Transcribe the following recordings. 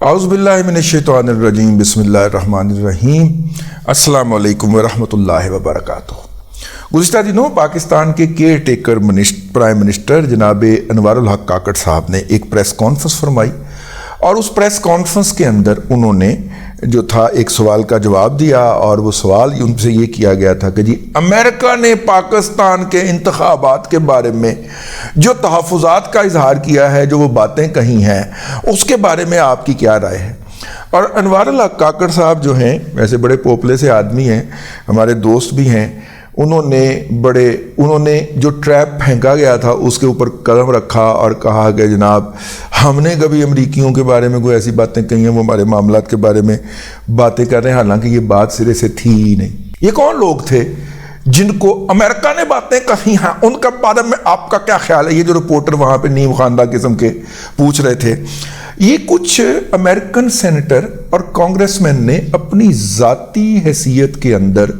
اعوذ باللہ من الشیطان الرجیم بسم اللہ الرحمن الرحیم السلام علیکم ورحمۃ اللہ وبرکاتہ۔ گزشتہ دنوں پاکستان کے کیئر ٹیکر پرائم منسٹر جناب انوار الحق کاکڑ صاحب نے ایک پریس کانفرنس فرمائی اور اس پریس کانفرنس کے اندر انہوں نے جو تھا ایک سوال کا جواب دیا، اور وہ سوال ان سے یہ کیا گیا تھا کہ جی امریکہ نے پاکستان کے انتخابات کے بارے میں جو تحفظات کا اظہار کیا ہے، جو وہ باتیں کہی ہیں، اس کے بارے میں آپ کی کیا رائے ہے؟ اور انوار الحق کاکڑ صاحب جو ہیں ویسے بڑے پوپلے سے آدمی ہیں، ہمارے دوست بھی ہیں، انہوں نے جو ٹریپ پھینکا گیا تھا اس کے اوپر قدم رکھا اور کہا کہ جناب ہم نے کبھی امریکیوں کے بارے میں کوئی ایسی باتیں کہی ہیں، وہ ہمارے معاملات کے بارے میں باتیں کر رہے ہیں، حالانکہ یہ بات سرے سے تھی ہی نہیں۔ یہ کون لوگ تھے جن کو امریکہ نے باتیں کہی ہیں؟ ان کا بارے میں آپ کا کیا خیال ہے؟ یہ جو رپورٹر وہاں پہ نیم خواندہ قسم کے پوچھ رہے تھے، یہ کچھ امریکن سینیٹر اور کانگریس مین نے اپنی ذاتی حیثیت کے اندر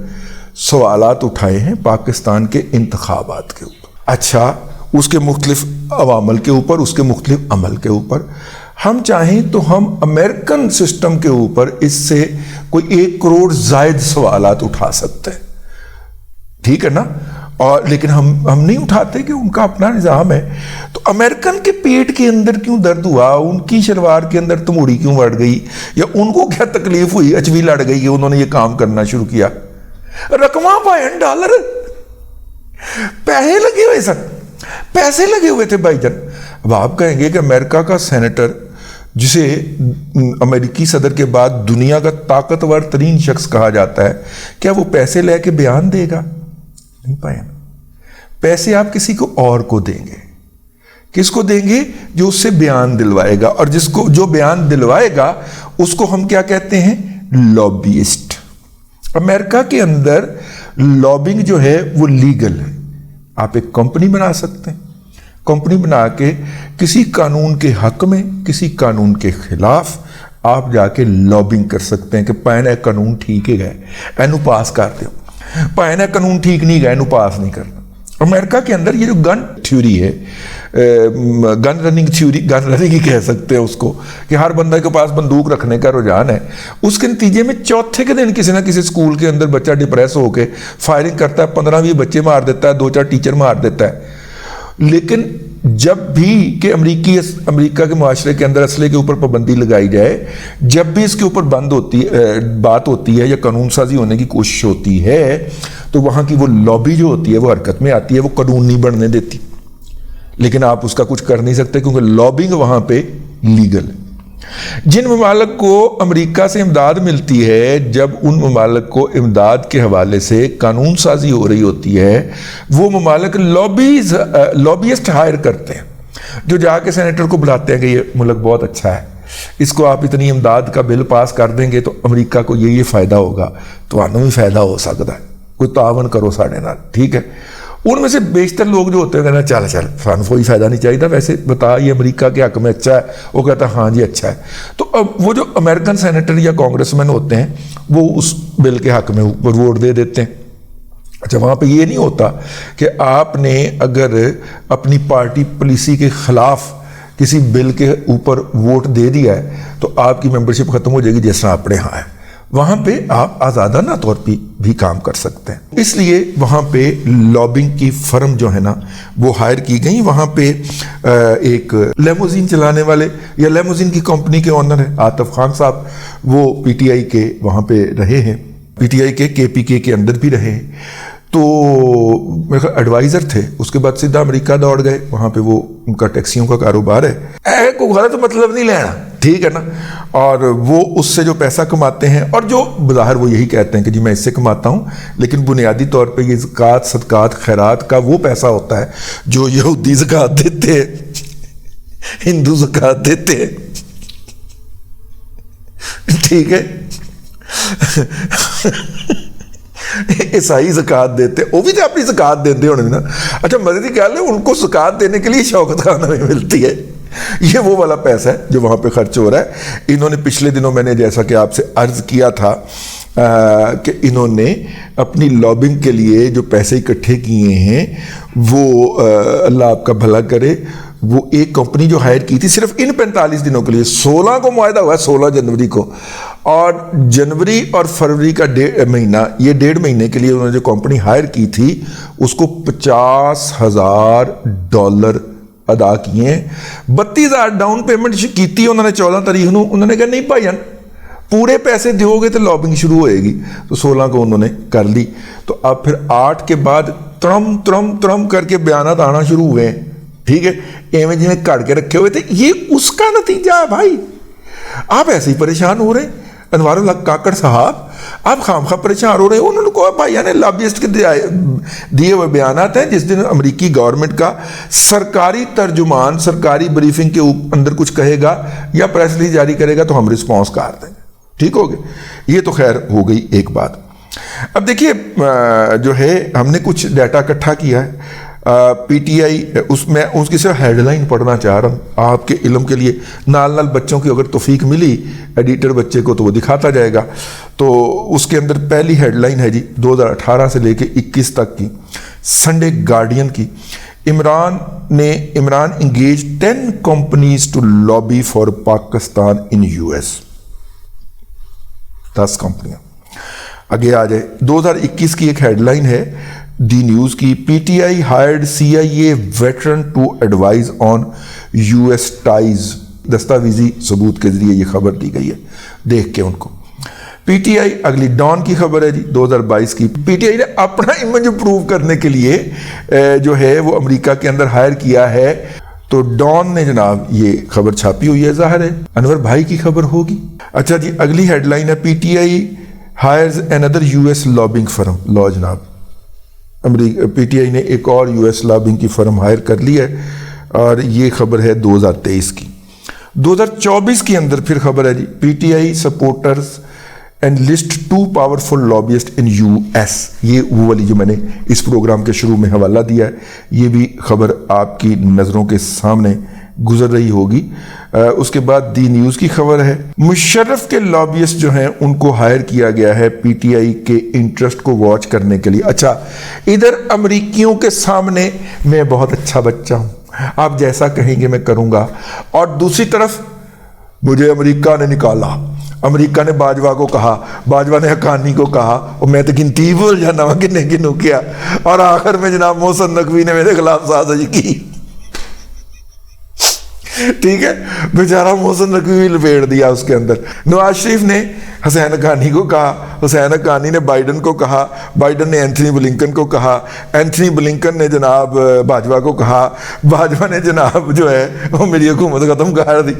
سوالات اٹھائے ہیں پاکستان کے انتخابات کے اوپر، اچھا اس کے مختلف عوامل کے اوپر، اس کے مختلف عمل کے اوپر۔ ہم چاہیں تو ہم امریکن سسٹم کے اوپر اس سے کوئی 1 کروڑ زائد سوالات اٹھا سکتے ہیں، ٹھیک ہے نا؟ اور لیکن ہم نہیں اٹھاتے کہ ان کا اپنا نظام ہے۔ تو امریکن کے پیٹ کے اندر کیوں درد ہوا؟ ان کی شلوار کے اندر تموڑی کیوں بڑھ گئی؟ یا ان کو کیا تکلیف ہوئی، اچوی لڑ گئی کہ انہوں نے یہ کام کرنا شروع کیا؟ رقمہ $5 پیسے لگے ہوئے سن، پیسے لگے ہوئے تھے بھائی جان۔ اب آپ کہیں گے کہ امریکہ کا سینیٹر، جسے امریکی صدر کے بعد دنیا کا طاقتور ترین شخص کہا جاتا ہے، کیا وہ پیسے لے کے بیان دے گا؟ نہیں پائے۔ پیسے آپ کسی کو اور کو دیں گے۔ کس کو دیں گے؟ جو اس سے بیان دلوائے گا، اور جو بیان دلوائے گا اس کو ہم کیا کہتے ہیں؟ لابیسٹ۔ امریکہ کے اندر لابنگ جو ہے وہ لیگل ہے۔ آپ ایک کمپنی بنا سکتے ہیں، کمپنی بنا کے کسی قانون کے حق میں، کسی قانون کے خلاف آپ جا کے لابنگ کر سکتے ہیں کہ پائنا قانون ٹھیک ہے گئے، اینو پاس کر دو، پائنا قانون ٹھیک نہیں گئے، اینو پاس نہیں کرنا۔ امریکہ کے اندر یہ جو گن تھیوری ہے، گن رننگ ہی کہہ سکتے ہیں اس کو، کہ ہر بندہ کے پاس بندوق رکھنے کا رجحان ہے، اس کے نتیجے میں چوتھے کے دن کسی نہ کسی اسکول کے اندر بچہ ڈپریس ہو کے فائرنگ کرتا ہے، 15-20 بچے مار دیتا ہے، 2-4 ٹیچر مار دیتا ہے۔ لیکن جب بھی کہ امریکہ کے معاشرے کے اندر اسلحے کے اوپر پابندی لگائی جائے، جب بھی اس کے اوپر بات ہوتی ہے یا قانون سازی ہونے کی کوشش ہوتی ہے، تو وہاں کی وہ لابی جو ہوتی ہے وہ حرکت میں آتی ہے، وہ قانون نہیں بننے دیتی۔ لیکن آپ اس کا کچھ کر نہیں سکتے کیونکہ لابنگ وہاں پہ لیگل ہے۔ جن ممالک کو امریکہ سے امداد ملتی ہے، جب ان ممالک کو امداد کے حوالے سے قانون سازی ہو رہی ہوتی ہے، وہ ممالک لابیسٹ ہائر کرتے ہیں، جو جا کے سینیٹر کو بلاتے ہیں کہ یہ ملک بہت اچھا ہے، اس کو آپ اتنی امداد کا بل پاس کر دیں گے تو امریکہ کو یہ فائدہ ہوگا، تو انہوں بھی فائدہ ہو سکتا ہے، کوئی تعاون کرو ساڑھے نال، ٹھیک ہے؟ ان میں سے بیشتر لوگ جو ہوتے ہیں کہنا چل سانو کوئی فائدہ نہیں چاہیے، ویسے بتا یہ امریکہ کے حق میں اچھا ہے، وہ کہتا ہے ہاں جی اچھا ہے۔ تو اب وہ جو امریکن سینیٹر یا کانگریس مین ہوتے ہیں وہ اس بل کے حق میں ووٹ دے دیتے ہیں۔ اچھا، وہاں پہ یہ نہیں ہوتا کہ آپ نے اگر اپنی پارٹی پالیسی کے خلاف کسی بل کے اوپر ووٹ دے دیا ہے تو آپ کی ممبرشپ ختم ہو جائے گی، جیسا اپنے ہاں ہے۔ وہاں پہ آپ آزادانہ طور پہ بھی کام کر سکتے ہیں، اس لیے وہاں پہ لابنگ کی فرم جو ہے نا وہ ہائر کی گئی۔ وہاں پہ ایک لیموزین چلانے والے یا لیموزین کی کمپنی کے اونر ہیں عاطف خان صاحب، وہ پی ٹی آئی کے وہاں پہ رہے ہیں، پی ٹی آئی کے KPK کے اندر بھی رہے ہیں، تو میرے خیال ایڈوائزر تھے، اس کے بعد سیدھا امریکہ دوڑ گئے، وہاں پہ وہ ان کا ٹیکسیوں کا کاروبار ہے، کوئی غلط مطلب نہیں لینا، ٹھیک ہے نا؟ اور وہ اس سے جو پیسہ کماتے ہیں، اور جو بظاہر وہ یہی کہتے ہیں کہ جی میں اس سے کماتا ہوں، لیکن بنیادی طور پہ یہ زکوٰۃ، صدقات، خیرات کا وہ پیسہ ہوتا ہے جو یہودی زکوٰۃ دیتے ہیں، ہندو زکوٰۃ دیتے ہیں، ٹھیک ہے؟ عیسائی زکوٰۃ دیتے، وہ بھی تو اپنی زکوٰۃ دیتے ہونے نا۔ اچھا، مزے کی خیال ہے ان کو زکوٰۃ دینے کے لیے شوکت خانہ میں ملتی ہے، یہ وہ والا پیسہ ہے جو وہاں پہ خرچ ہو رہا ہے۔ انہوں نے پچھلے دنوں میں نے جیسا کہ آپ سے عرض کیا تھا کہ انہوں نے اپنی لابنگ کے لیے جو پیسے اکٹھے کیے ہیں وہ اللہ آپ کا بھلا کرے، وہ ایک کمپنی جو ہائر کی تھی صرف ان 45 دنوں کے لیے، 16 کو معاہدہ ہوا ہے، 16 جنوری کو، اور جنوری اور فروری کا مہینہ، یہ 1.5 مہینے کے لیے انہوں نے جو کمپنی ہائر کی تھی اس کو $50,000 ادا کیے ہیں۔ 32,000 ڈاؤن پیمنٹ کی تھی انہوں نے 14 تاریخ کو، انہوں نے کہا نہیں بھائی جان پورے پیسے دیو گے تو لابنگ شروع ہوئے گی، تو 16 کو انہوں نے کر لی۔ تو اب پھر 8 کے بعد ترم کر کے بیانات آنا شروع ہوئے ہیں، ٹھیک ہے، ایویں جنہیں کاٹ کے رکھے ہوئے تھے۔ یہ اس کا نتیجہ ہے بھائی، آپ ایسے ہی پریشان ہو رہے ہیں۔ انوار الحق کاکڑ صاحب آپ خامخواہ پریشان ہو رہے ہیں، انہوں نے کہا بھائی یعنی لابیسٹ کے دیے ہوئے بیانات ہیں، جس دن امریکی گورنمنٹ کا سرکاری ترجمان سرکاری بریفنگ کے اندر کچھ کہے گا یا پریس ریلیز جاری کرے گا تو ہم رسپانس کر دیں گے، ٹھیک ہو گئے۔ یہ تو خیر ہو گئی ایک بات۔ اب دیکھیے جو ہے ہم نے کچھ ڈیٹا اکٹھا کیا ہے، پی ٹی آئی، میں اس کی صرف ہیڈ لائن پڑھنا چاہ رہا ہوں آپ کے علم کے لیے، نال بچوں کی اگر توفیق ملی ایڈیٹر بچے کو تو وہ دکھاتا جائے گا۔ تو اس کے اندر پہلی ہیڈ لائن ہے جی 2018 سے لے کے 21 تک کی، سنڈے گارڈین کی، Imran engage 10 companies to lobby for Pakistan in US، 10 کمپنیاں۔ آگے آ جائے 2021 کی ایک ہیڈ لائن ہے دی نیوز کی، P T I hired CIA veteran to advise on US ties, دستاویزی ثبوت کے ذریعے یہ خبر دی گئی ہے، دیکھ کے ان کو۔ پی ٹی آئی اگلی ڈان کی خبر ہے جی 2022 کی، پی ٹی آئی نے اپنا امیج امپروو کرنے کے لیے جو ہے وہ امریکہ کے اندر ہائر کیا ہے، تو ڈان نے جناب یہ خبر چھاپی ہوئی ہے، ظاہر ہے انور بھائی کی خبر ہوگی۔ اچھا جی اگلی ہیڈ لائن ہے پی ٹی آئی hires another US lobbying firm، لو جناب پی ٹی آئی نے ایک اور US lobbying کی فرم ہائر کر لی ہے، اور یہ خبر ہے 2023 کی۔ 2024 کے اندر پھر خبر ہے جی P T I supporters and list 2 powerful lobbyists in US، یہ وہ والی جو میں نے اس پروگرام کے شروع میں حوالہ دیا ہے، یہ بھی خبر آپ کی نظروں کے سامنے گزر رہی ہوگی۔ اس کے بعد دی نیوز کی خبر ہے مشرف کے لابیسٹ جو ہیں ان کو ہائر کیا گیا ہے پی ٹی آئی کے انٹرسٹ کو واچ کرنے کے لیے۔ اچھا ادھر امریکیوں کے سامنے میں بہت اچھا بچہ ہوں، آپ جیسا کہیں گے میں کروں گا، اور دوسری طرف مجھے امریکہ نے نکالا، امریکہ نے باجوہ کو کہا، باجوہ نے حقانی کو کہا، اور میں تو گنتی بول جانا ہوں گنو کیا، اور آخر میں جناب محسن نقوی نے میرے خلاف سازش کی، ٹھیک ہے، بیچارہ محسن نقوی لپیٹ دیا اس کے اندر۔ نواز شریف نے حسین حقانی کو کہا، حسین حقانی نے بائیڈن کو کہا، بائیڈن نے اینتھنی بلنکن کو کہا، اینتھنی بلنکن نے جناب باجوہ کو کہا، باجوہ نے جناب جو ہے وہ میری حکومت ختم کر دی۔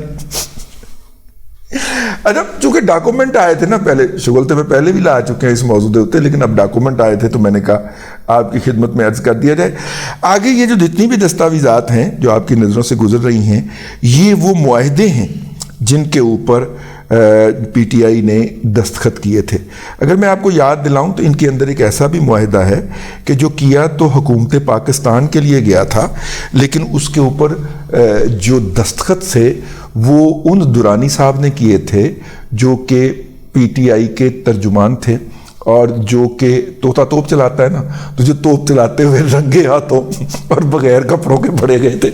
اچھا چونکہ ڈاکومنٹ آئے تھے نا پہلے، شغلتے میں پہلے بھی لا چکے ہیں اس موضوع دے ہوتے، لیکن اب ڈاکومنٹ آئے تھے تو میں نے کہا آپ کی خدمت میں عرض کر دیا جائے۔ آگے یہ جو جتنی بھی دستاویزات ہیں جو آپ کی نظروں سے گزر رہی ہیں، یہ وہ معاہدے ہیں جن کے اوپر پی ٹی آئی نے دستخط کیے تھے۔ اگر میں آپ کو یاد دلاؤں تو ان کے اندر ایک ایسا بھی معاہدہ ہے کہ جو کیا تو حکومت پاکستان کے لیے گیا تھا، لیکن اس کے اوپر جو دستخط سے وہ ان دورانی صاحب نے کیے تھے جو کہ پی ٹی آئی کے ترجمان تھے، اور جو کہ طوطا توپ چلاتا ہے نا، تو جو توپ چلاتے ہوئے رنگے ہاتھوں اور بغیر کپڑوں کے پڑے گئے تھے،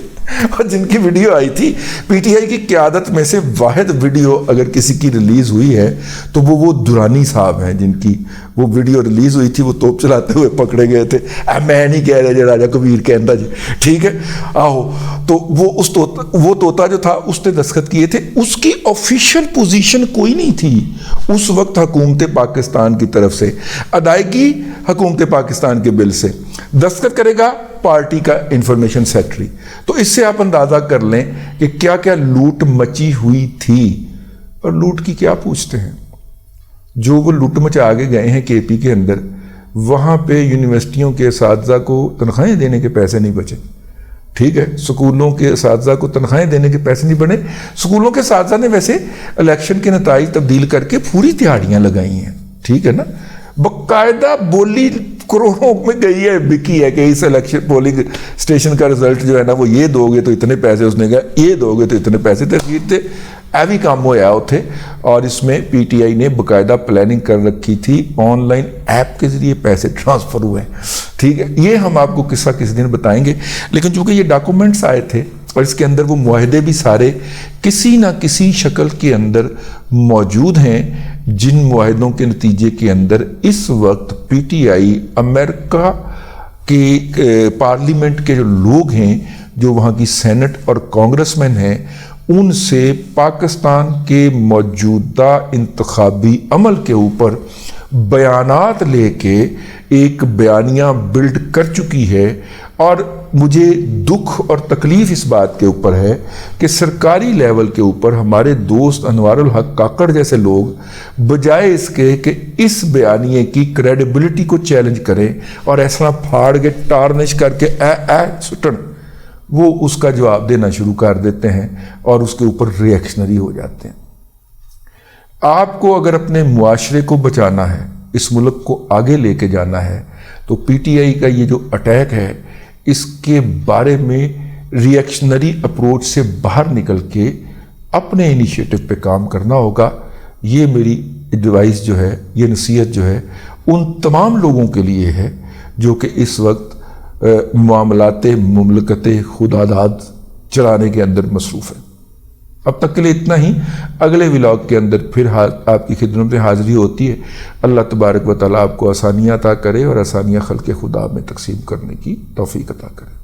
اور جن کی ویڈیو آئی تھی پی ٹی آئی کی قیادت میں سے واحد ویڈیو اگر کسی کی ریلیز ہوئی ہے تو وہ دورانی صاحب ہیں، جن کی وہ ویڈیو ریلیز ہوئی تھی، وہ توپ چلاتے ہوئے پکڑے گئے تھے۔ میں نہیں کہہ رہا جی راجہ کبیر کہندا جی، ٹھیک ہے، آہو، تو وہ طوطا جو تھا اس نے دستخط کیے تھے۔ اس کی آفیشیل پوزیشن کوئی نہیں تھی اس وقت حکومت پاکستان کی طرف سے، ادائیگی حکومت پاکستان کے بل سے، دستخط کرے گا پارٹی کا انفارمیشن سیکرٹری۔ تو اس سے آپ اندازہ کر لیں کہ کیا کیا لوٹ مچی ہوئی تھی، اور لوٹ کی کیا پوچھتے ہیں، جو وہ لوٹ مچا آگے گئے ہیں کے پی کے اندر، وہاں پہ یونیورسٹیوں کے اساتذہ کو تنخواہیں دینے کے پیسے نہیں بچے، ٹھیک ہے، سکولوں کے اساتذہ کو تنخواہیں دینے کے پیسے نہیں بنے۔ سکولوں کے اساتذہ نے ویسے الیکشن کے نتائج تبدیل کر کے پوری تہاڑیاں لگائی ہیں، ٹھیک ہے نا، باقاعدہ بولی کروڑوں میں گئی ہے، بکی ہے کہ اس الیکشن پولنگ اسٹیشن کا رزلٹ جو ہے نا وہ یہ دو گے تو اتنے پیسے، اس نے کہا یہ دو گے تو اتنے پیسے، تحقیق تھے ایوی کام ہویا ہوتے، اور اس میں پی ٹی آئی نے باقاعدہ پلاننگ کر رکھی تھی، آن لائن ایپ کے ذریعے پیسے ٹرانسفر ہوئے، ٹھیک ہے۔ یہ ہم آپ کو قصہ کسی دن بتائیں گے، لیکن چونکہ یہ ڈاکومنٹس آئے تھے اور اس کے اندر وہ معاہدے بھی سارے کسی نہ کسی شکل کے اندر موجود ہیں، جن معاہدوں کے نتیجے کے اندر اس وقت پی ٹی آئی امریکہ کے پارلیمنٹ کے جو لوگ ہیں، جو وہاں کی سینٹ اور کانگریس مین ہیں، ان سے پاکستان کے موجودہ انتخابی عمل کے اوپر بیانات لے کے ایک بیانیہ بلڈ کر چکی ہے۔ اور مجھے دکھ اور تکلیف اس بات کے اوپر ہے کہ سرکاری لیول کے اوپر ہمارے دوست انوار الحق کاکڑ جیسے لوگ بجائے اس کے کہ اس بیانیے کی کریڈیبلٹی کو چیلنج کریں اور ایسا پھاڑ کے ٹارنش کر کے سٹن، وہ اس کا جواب دینا شروع کر دیتے ہیں اور اس کے اوپر ریئیکشنری ہو جاتے ہیں۔ آپ کو اگر اپنے معاشرے کو بچانا ہے، اس ملک کو آگے لے کے جانا ہے، تو پی ٹی آئی کا یہ جو اٹیک ہے، اس کے بارے میں ریئیکشنری اپروچ سے باہر نکل کے اپنے انیشیٹو پہ کام کرنا ہوگا۔ یہ میری ایڈوائس جو ہے، یہ نصیحت جو ہے ان تمام لوگوں کے لیے ہے جو کہ اس وقت معاملات مملکت خداداد چلانے کے اندر مصروف ہے۔ اب تک کے لیے اتنا ہی، اگلے ولاگ کے اندر پھر آپ کی خدمت میں حاضری ہوتی ہے۔ اللہ تبارک و تعالیٰ آپ کو آسانیاں عطا کرے اور آسانیاں خلق خدا میں تقسیم کرنے کی توفیق عطا کرے۔